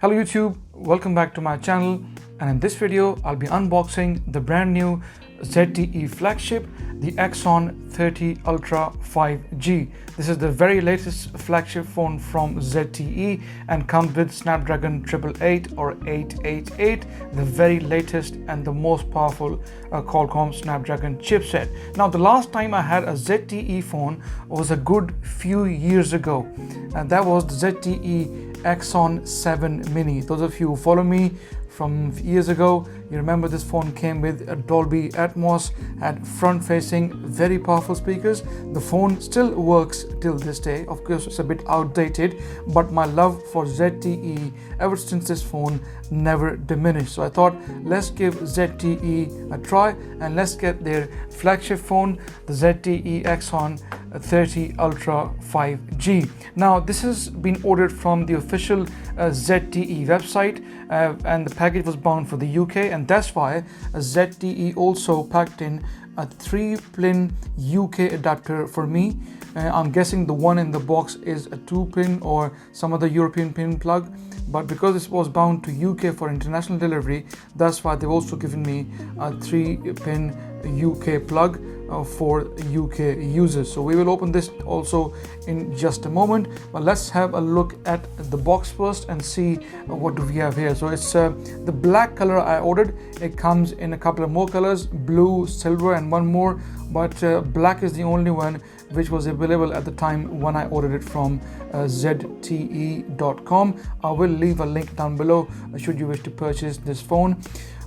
Hello YouTube, welcome back to my channel, and in this video I'll be unboxing the brand new ZTE flagship, the Axon 30 Ultra 5G. This is the very latest flagship phone from ZTE and comes with Snapdragon 888 or 888, the very latest and the most powerful Qualcomm Snapdragon chipset. Now, the last time I had a ZTE phone was a good few years ago, and that was the ZTE Axon 7 Mini. Those of you who follow me from years ago, you remember this phone came with a Dolby Atmos, had front-facing, very powerful speakers. The phone still works till this day. Of course, it's a bit outdated, but my love for ZTE ever since this phone never diminished. So I thought, let's give ZTE a try and let's get their flagship phone, the ZTE Axon 30 Ultra 5G. Now, this has been ordered from the official ZTE website, and the package was bound for the UK, and that's why ZTE also packed in a 3-pin UK adapter for me. I'm guessing the one in the box is a 2-pin or some other European pin plug, but because this was bound to UK for international delivery, that's why they've also given me a 3-pin UK plug for UK users. So we will open this also in just a moment, but let's have a look at the box first and see what do we have here. So it's the black color I ordered. It comes in a couple of more colors, blue, silver, and one more, but black is the only one which was available at the time when I ordered it from ZTE.com. I will leave a link down below should you wish to purchase this phone.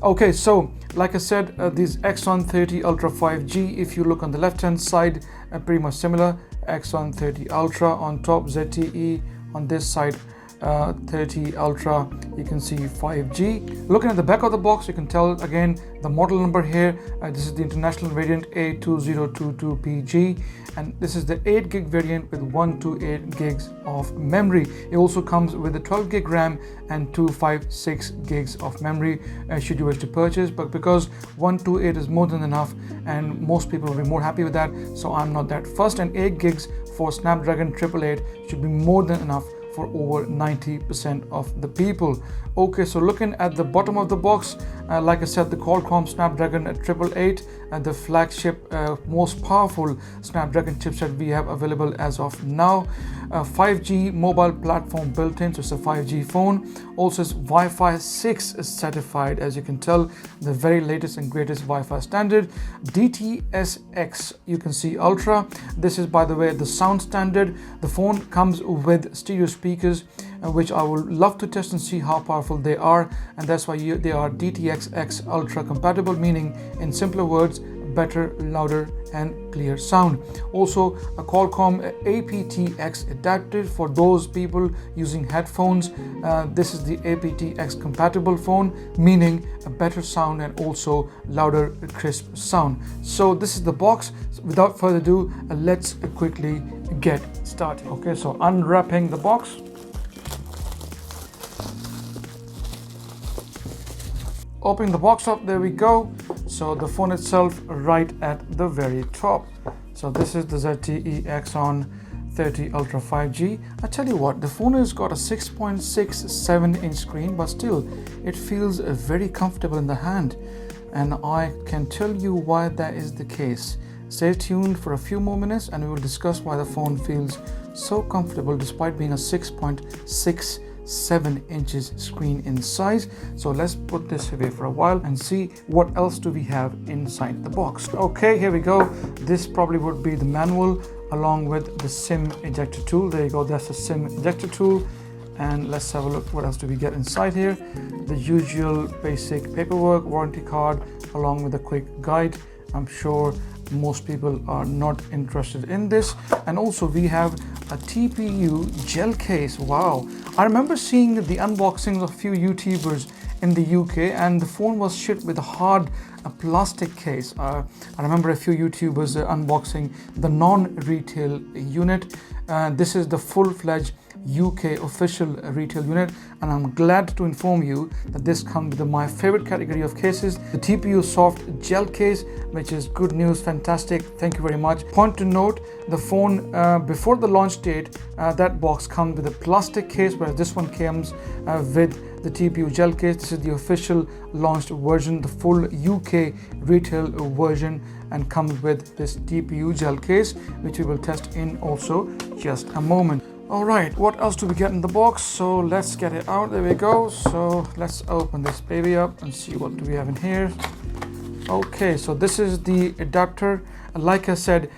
Okay, so like I said, this Axon 30 Ultra 5G, if you look on the left hand side, pretty much similar. Axon 30 Ultra on top, ZTE on this side, 30 Ultra, you can see 5G. Looking at the back of the box, you can tell again the model number here. This is the international variant A2022PG, and this is the 8 gig variant with 128 gigs of memory. It also comes with a 12 gig RAM and 256 gigs of memory should you wish to purchase, but because 128 is more than enough and most people will be more happy with that, so I'm not that fussed, and 8 gigs for Snapdragon 888 should be more than enough for over 90% of the people. Okay, so looking at the bottom of the box, like I said, the Qualcomm Snapdragon 888, the flagship most powerful Snapdragon chipset we have available as of now. 5G mobile platform built in, so it's a 5G phone. Also, it's Wi-Fi 6 certified, as you can tell, the very latest and greatest Wi-Fi standard. DTS:X, you can see Ultra. This is, by the way, the sound standard. The phone comes with stereo speakers, which I would love to test and see how powerful they are, and that's why they are DTS:X Ultra compatible, meaning in simpler words, better, louder and clear sound. Also, a Qualcomm aptX adapter for those people using headphones. This is the aptX compatible phone, meaning a better sound and also louder, crisp sound. So this is the box. Without further ado, let's quickly get started. Okay, so unwrapping the box. Opening the box up, there we go. So the phone itself right at the very top. So this is the ZTE Axon 30 Ultra 5G. I tell you what, the phone has got a 6.67-inch screen, but still it feels very comfortable in the hand, and I can tell you why that is the case. Stay tuned for a few more minutes and we will discuss why the phone feels so comfortable despite being a 6.67 inches screen in size. So let's put this away for a while and see what else do we have inside the box. Okay, here we go. This probably would be the manual along with the SIM ejector tool. There you go, that's the SIM ejector tool. And let's have a look, what else do we get inside here. The usual basic paperwork, warranty card, along with a quick guide. I'm sure most people are not interested in this. And also we have a TPU gel case. Wow, I remember seeing the unboxings of a few YouTubers in the UK, and the phone was shipped with a hard plastic case. I remember a few YouTubers unboxing the non-retail unit. This is the full-fledged UK official retail unit, and I'm glad to inform you that this comes with my favorite category of cases, the TPU soft gel case, which is good news, fantastic, thank you very much. Point to note, the phone before the launch date, that box comes with a plastic case, whereas this one comes with the TPU gel case. This is the official launched version, the full UK retail version, and comes with this TPU gel case, which we will test in also just a moment. All right, what else do we get in the box? So let's get it out. There we go. So let's open this baby up and see what do we have in here. Okay, so this is the adapter. Like I said,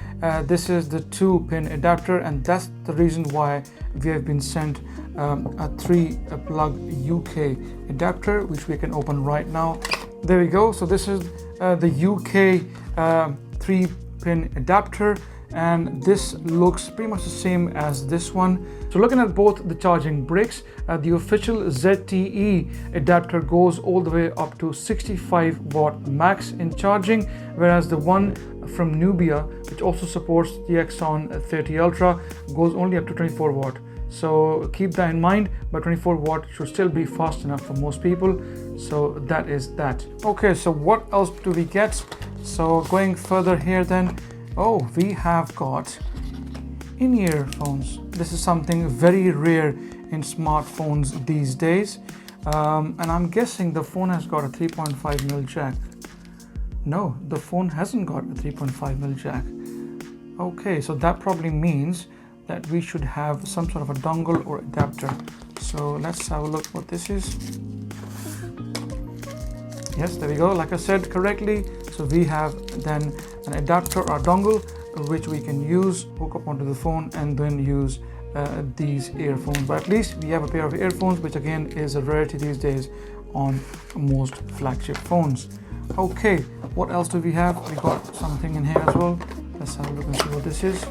this is the 2-pin adapter, and that's the reason why we have been sent a 3-plug UK adapter, which we can open right now. There we go. So this is the UK 3-pin adapter, and this looks pretty much the same as this one. So looking at both the charging bricks, the official ZTE adapter goes all the way up to 65 watt max in charging, whereas the one from Nubia, which also supports the Axon 30 Ultra, goes only up to 24 watt. So keep that in mind, but 24 watt should still be fast enough for most people. So that is that. Okay, so what else do we get? So going further here then, oh, we have got in-ear phones. This is something very rare in smartphones these days, and I'm guessing the phone has got a 3.5mm jack. No, the phone hasn't got a 3.5mm jack. Okay, so that probably means that we should have some sort of a dongle or adapter. So let's have a look what this is. Yes, there we go, like I said correctly. So we have then an adapter or dongle which we can use, hook up onto the phone, and then use these earphones. But at least we have a pair of earphones, which again is a rarity these days on most flagship phones. Okay, what else do we have? We got something in here as well. Let's have a look and see what this is.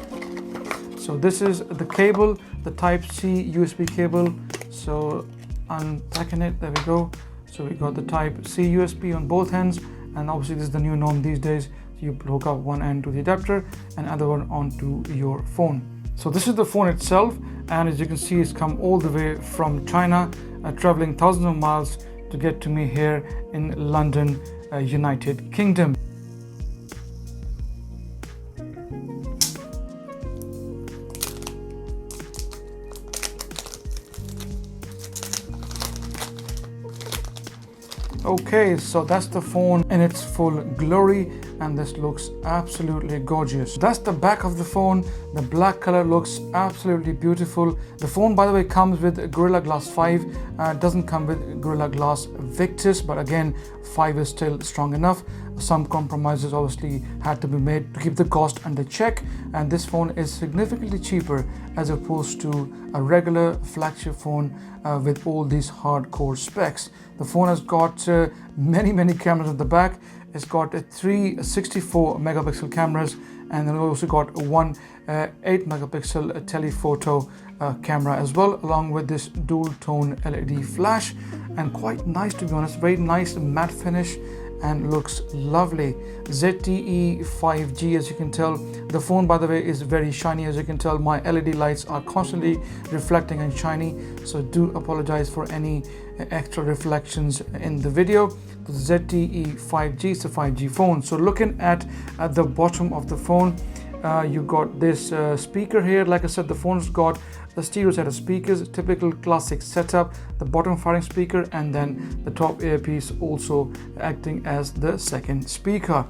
So this is the cable, the Type-C USB cable. So unpacking it, there we go. So we got the Type-C USB on both ends, and obviously this is the new norm these days. You hook up one end to the adapter and other one onto your phone. So this is the phone itself, and as you can see, it's come all the way from China, traveling thousands of miles to get to me here in London, United Kingdom. Okay, so that's the phone in its full glory, and this looks absolutely gorgeous. That's the back of the phone. The black color looks absolutely beautiful. The phone, by the way, comes with Gorilla Glass 5. Doesn't come with Gorilla Glass Victus, but again, 5 is still strong enough. Some compromises obviously had to be made to keep the cost under check, and this phone is significantly cheaper as opposed to a regular flagship phone with all these hardcore specs. The phone has got many cameras at the back. It's got 3 64 megapixel cameras, and then we also got one 8 megapixel telephoto camera as well, along with this dual tone LED flash, and quite nice, to be honest. Very nice matte finish and looks lovely. ZTE 5G, as you can tell. The phone, by the way, is very shiny. As you can tell, my LED lights are constantly reflecting and shiny, so do apologize for any extra reflections in the video. The ZTE 5G is a 5G phone. So looking at the bottom of the phone, you got this speaker here. Like I said, the phone's got the stereo set of speakers, typical classic setup, the bottom firing speaker, and then the top earpiece also acting as the second speaker.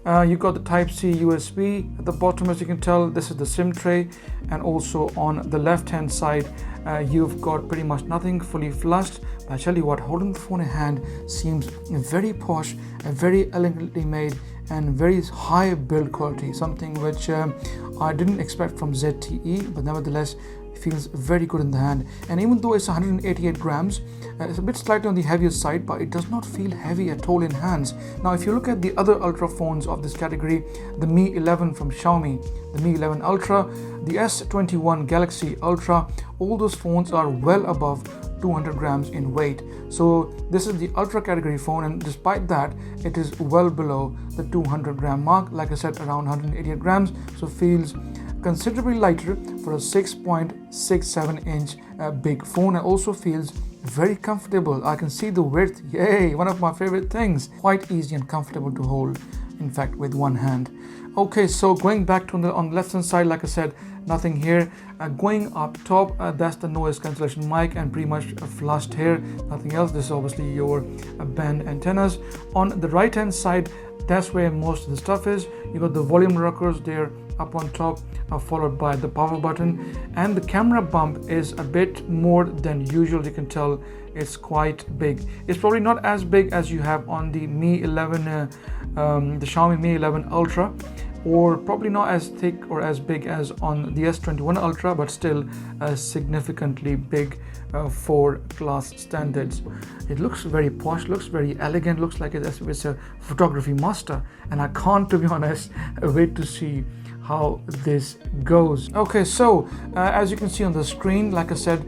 You got the Type-C USB at the bottom. As you can tell, this is the SIM tray, and also on the left hand side you've got pretty much nothing, fully flushed. But I tell you what, holding the phone in hand seems very posh, very elegantly made, and very high build quality, something which I didn't expect from ZTE, but nevertheless feels very good in the hand. And even though it's 188 grams, it's a bit slightly on the heavier side, but it does not feel heavy at all in hands. Now if you look at the other Ultra phones of this category, the Mi 11 from Xiaomi, the Mi 11 Ultra, the S21 Galaxy Ultra, all those phones are well above 200 grams in weight. So this is the Ultra category phone, and despite that, it is well below the 200 gram mark. Like I said, around 188 grams, so feels considerably lighter for a 6.67 inch big phone, and also feels very comfortable. I can see the width, yay, one of my favorite things. Quite easy and comfortable to hold, in fact, with one hand. Okay, so going back to on the left hand side, like I said, nothing here. Going up top, that's the noise cancellation mic, and pretty much flushed here, nothing else. This is obviously your band antennas. On the right hand side, that's where most of the stuff is. You got the volume rockers there up on top, followed by the power button, and the camera bump is a bit more than usual. You can tell it's quite big. It's probably not as big as you have on the Mi 11, the Xiaomi Mi 11 Ultra, or probably not as thick or as big as on the S21 Ultra, but still significantly big for class standards. It looks very posh, looks very elegant, looks like it's a photography master, and I can't, to be honest, wait to see how this goes. Okay, so as you can see on the screen, like I said,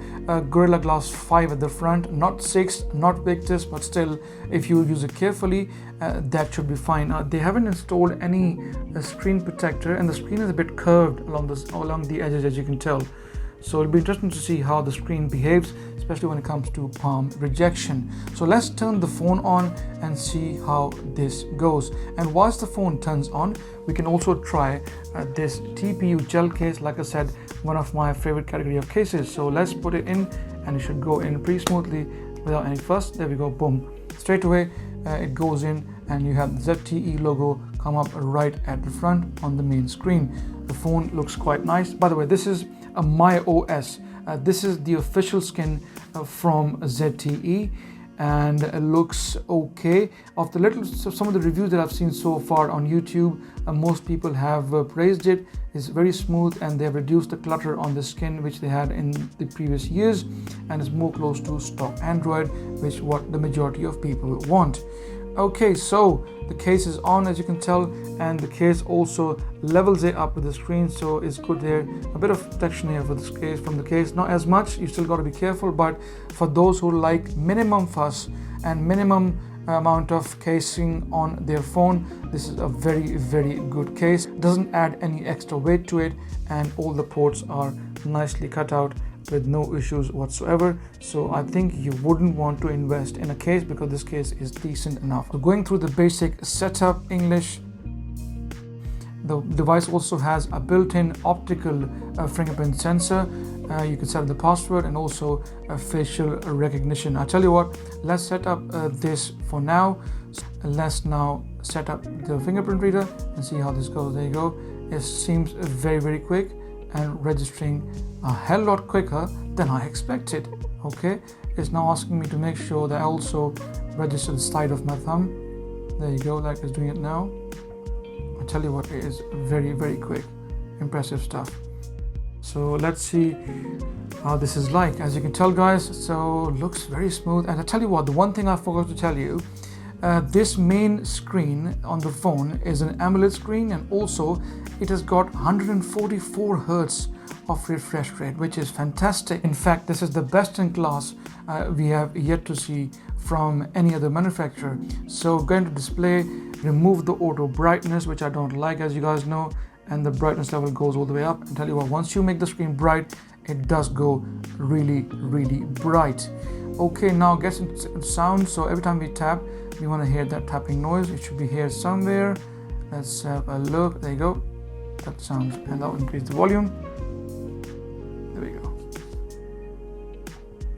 Gorilla Glass 5 at the front, not 6, not Victus, but still, if you use it carefully, that should be fine. They haven't installed any screen protector, and the screen is a bit curved along the edges, as you can tell. So it'll be interesting to see how the screen behaves, especially when it comes to palm rejection. So let's turn the phone on and see how this goes. And whilst the phone turns on, we can also try this TPU gel case. Like I said, one of my favorite category of cases. So let's put it in, and it should go in pretty smoothly without any fuss. There we go, boom. Straight away it goes in, and you have the ZTE logo come up right at the front on the main screen. The phone looks quite nice. By the way, this is a My OS. This is the official skin from ZTE, and it looks okay. Some of the reviews that I've seen so far on YouTube, most people have praised it. It's very smooth, and they have reduced the clutter on the skin which they had in the previous years, and it's more close to stock Android, which what the majority of people want. Okay, so the case is on, as you can tell, and the case also levels it up with the screen, so it's good there. A bit of protection here for this case, from the case, not as much, you still got to be careful, but for those who like minimum fuss and minimum amount of casing on their phone, this is a very, very good case. Doesn't add any extra weight to it, and all the ports are nicely cut out with no issues whatsoever. So I think you wouldn't want to invest in a case, because this case is decent enough. So going through the basic setup, English. The device also has a built-in optical fingerprint sensor. You can set up the password and also facial recognition. I'll tell you what, let's set up this for now. Let's now set up the fingerprint reader and see how this goes. There you go. It seems very, very quick, and registering a hell lot quicker than I expected. Okay, it's now asking me to make sure that I also register the side of my thumb. There you go, like it's doing it now. I tell you what, it is very, very quick. Impressive stuff. So let's see how this is like. As you can tell, guys, so looks very smooth. And I tell you what, the one thing I forgot to tell you, this main screen on the phone is an AMOLED screen, and also it has got 144 Hertz of refresh rate, which is fantastic. In fact, this is the best in class we have yet to see from any other manufacturer. So going to display, remove the auto brightness, which I don't like, as you guys know, and the brightness level goes all the way up. And tell you what, once you make the screen bright, it does go really, really bright. Okay, now gets into sound. So every time we tap, we want to hear that tapping noise. It should be here somewhere. Let's have a look. There you go. That sounds, and that will increase the volume. There we go.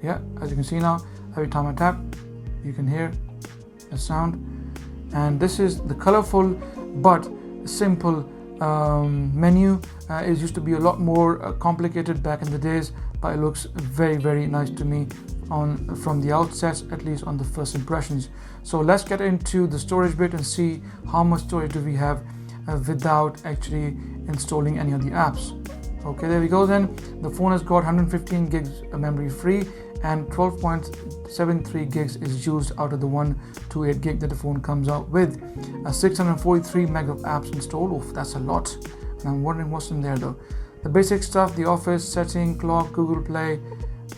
Yeah, as you can see now, every time I tap, you can hear the sound. And this is the colorful but simple menu. It used to be a lot more complicated back in the days, but it looks very, very nice to me from the outset, at least on the first impressions. So let's get into the storage bit and see how much storage do we have without actually installing any of the apps. Okay, there we go then. The phone has got 115 gigs memory free, and 12.73 gigs is used out of the 128 gig that the phone comes out with. 643 meg of apps installed. Oof, that's a lot. And I'm wondering what's in there though. The basic stuff: the Office, Setting, Clock, Google Play,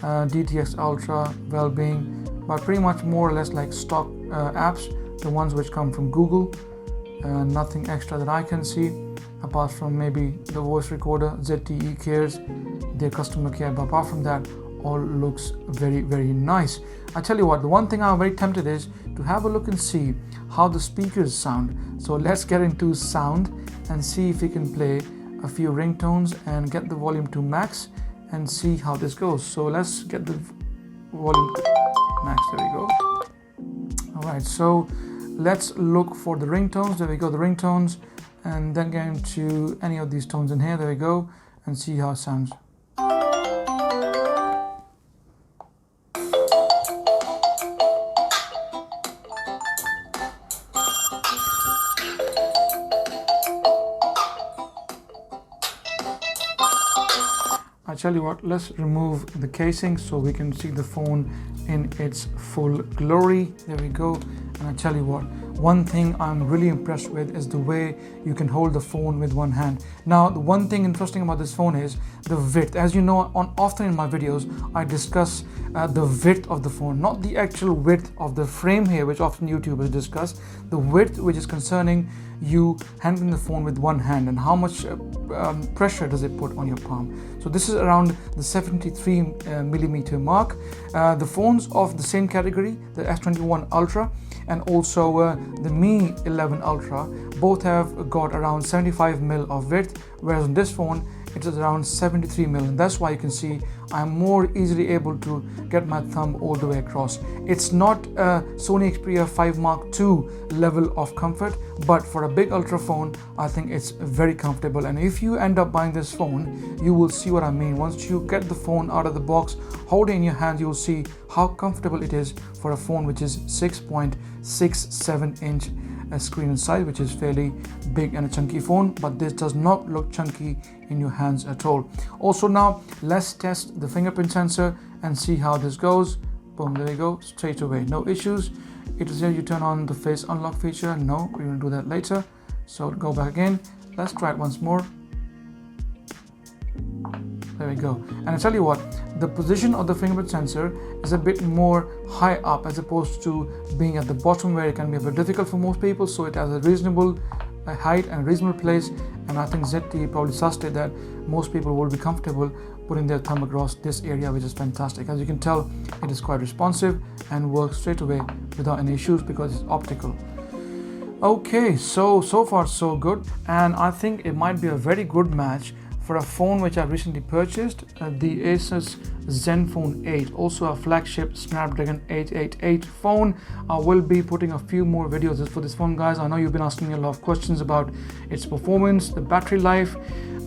DTX Ultra, Wellbeing, but pretty much more or less like stock apps, the ones which come from Google. Nothing extra that I can see. apart from maybe the voice recorder, ZTE cares, their customer care, but apart from that, all looks very, very nice. I tell you what, the one thing I'm very tempted is to have a look and see how the speakers sound. So let's get into sound and see if we can play a few ringtones and get the volume to max and see how this goes. So let's get the volume to max. There we go. All right, so let's look for the ringtones. There we go, the ringtones, and then get into any of these tones in here. There we go, and see how it sounds. I tell you what, let's remove the casing so we can see the phone in its full glory. There we go. And I tell you what, one thing I'm really impressed with is the way you can hold the phone with one hand. Now, the one thing interesting about this phone is the width. As you know, often in my videos, I discuss the width of the phone, not the actual width of the frame here, which often YouTubers discuss. The width, which is concerning you handling the phone with one hand and how much pressure does it put on your palm. So this is around the 73 millimeter mark. The phones of the same category, the S21 Ultra and also the Mi 11 Ultra, both have got around 75 mil of width, whereas on this phone it is around 73 mil, and that's why you can see I'm more easily able to get my thumb all the way across. It's not a Sony Xperia 5 Mark II level of comfort, but for a big ultra phone, I think it's very comfortable. And if you end up buying this phone, you will see what I mean. Once you get the phone out of the box, hold it in your hand, you will see how comfortable it is for a phone which is 6.67 inch screen inside, which is fairly big and a chunky phone, but this does not look chunky in your hands at all. Also, now let's test the fingerprint sensor and see how this goes. Boom, there we go, straight away, no issues. It is here you turn on the face unlock feature. No, we're going to do that later, so go back again. Let's try it once more. There we go. And I tell you what, the position of the fingerprint sensor is a bit more high up as opposed to being at the bottom, where it can be a bit difficult for most people. So it has a reasonable height and reasonable place, and I think ZTE probably sussed it that most people will be comfortable putting their thumb across this area, which is fantastic. As you can tell, it is quite responsive and works straight away without any issues because it's optical. Okay, so far so good, and I think it might be a very good match for a phone which I recently purchased, the Asus Zenfone 8, also a flagship Snapdragon 888 phone. I will be putting a few more videos for this phone, guys. I know you've been asking me a lot of questions about its performance, the battery life.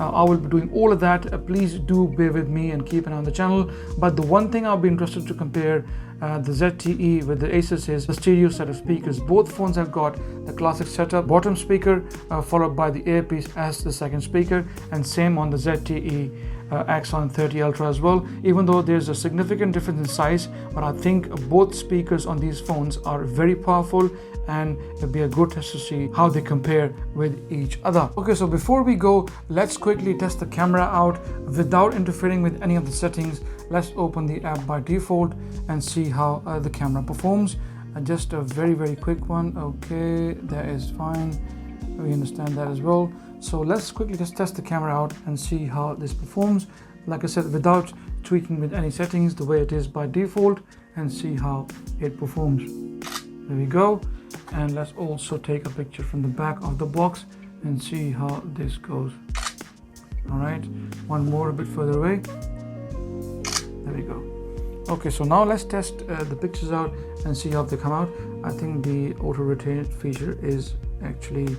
I will be doing all of that. Please do bear with me and keep an eye on the channel. But the one thing I'll be interested to compare the ZTE with the Asus is the stereo set of speakers. Both phones have got the classic setup, bottom speaker followed by the earpiece as the second speaker, and same on the ZTE Axon 30 Ultra as well, even though there's a significant difference in size. But I think both speakers on these phones are very powerful, and it'll be a good test to see how they compare with each other. Okay, so before we go, let's quickly test the camera out without interfering with any of the settings. Let's open the app by default and see how the camera performs. Just a very quick one. Okay, that is fine, we understand that as well. So let's quickly just test the camera out and see how this performs, like I said, without tweaking with any settings, the way it is by default, and see how it performs. There we go. And let's also take a picture from the back of the box and see how this goes. All right, one more a bit further away. There we go. Okay, so now let's test the pictures out and see how they come out. I think the auto rotate feature is actually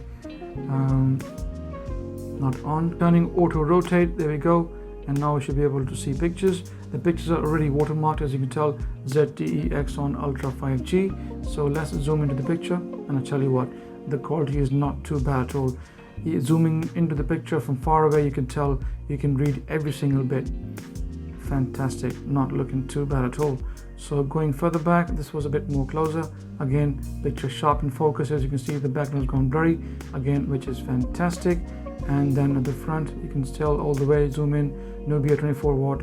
not on. Turning auto rotate, there we go, and now we should be able to see pictures. The pictures are already watermarked, as you can tell, ZTE Axon Ultra 5G. So let's zoom into the picture, and I tell you what, the quality is not too bad at all. Zooming into the picture from far away, you can tell, you can read every single bit. Fantastic, not looking too bad at all. So going further back, this was a bit more closer. Again, picture sharp and focus. As you can see, the background has gone blurry again, which is fantastic. And then at the front, you can still all the way zoom in. Nubia 24 watt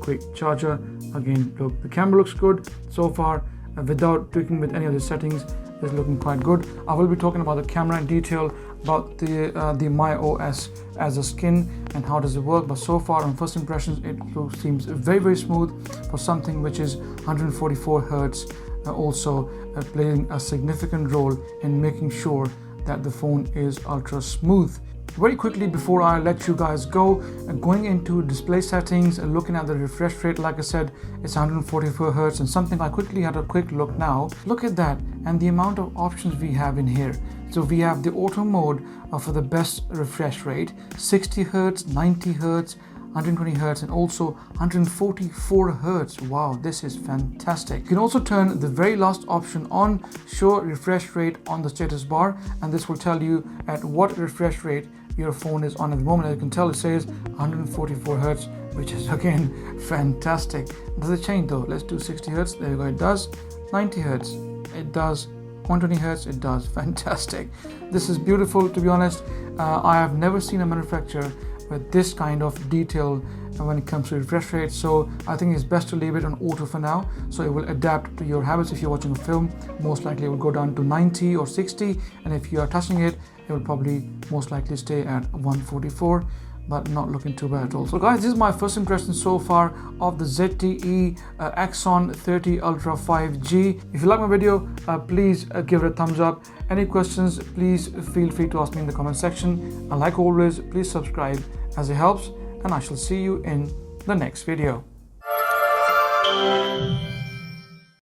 quick charger. Again, look, the camera looks good so far without tweaking with any of the settings. Is looking quite good. I will be talking about the camera in detail about the My OS as a skin and how does it work. But so far, on first impressions, it seems very smooth for something which is 144 hertz. Also playing a significant role in making sure that the phone is ultra smooth. Very quickly before I let you guys go, going into display settings and looking at the refresh rate, like I said, it's 144 hertz and something. I quickly had a quick look now. Look at that and the amount of options we have in here. So we have the auto mode for the best refresh rate, 60 hertz, 90 hertz, 120 hertz, and also 144 hertz. Wow, this is fantastic. You can also turn the very last option on, show refresh rate on the status bar, and this will tell you at what refresh rate your phone is on at the moment. As you can tell, it says 144 hertz, which is again fantastic. Does it change though? Let's do 60 hertz. There you go. It does. 90 hertz. It does. 120 hertz. It does. Fantastic. This is beautiful, to be honest. I have never seen a manufacturer with this kind of detail when it comes to refresh rate, so I think it's best to leave it on auto for now, so it will adapt to your habits. If you're watching a film, most likely it will go down to 90 or 60, and if you are touching it, it will probably most likely stay at 144, but not looking too bad at all. So guys, this is my first impression so far of the ZTE Axon 30 Ultra 5G. If you like my video, please give it a thumbs up. Any questions, please feel free to ask me in the comment section, and like always, please subscribe as it helps, and I shall see you in the next video.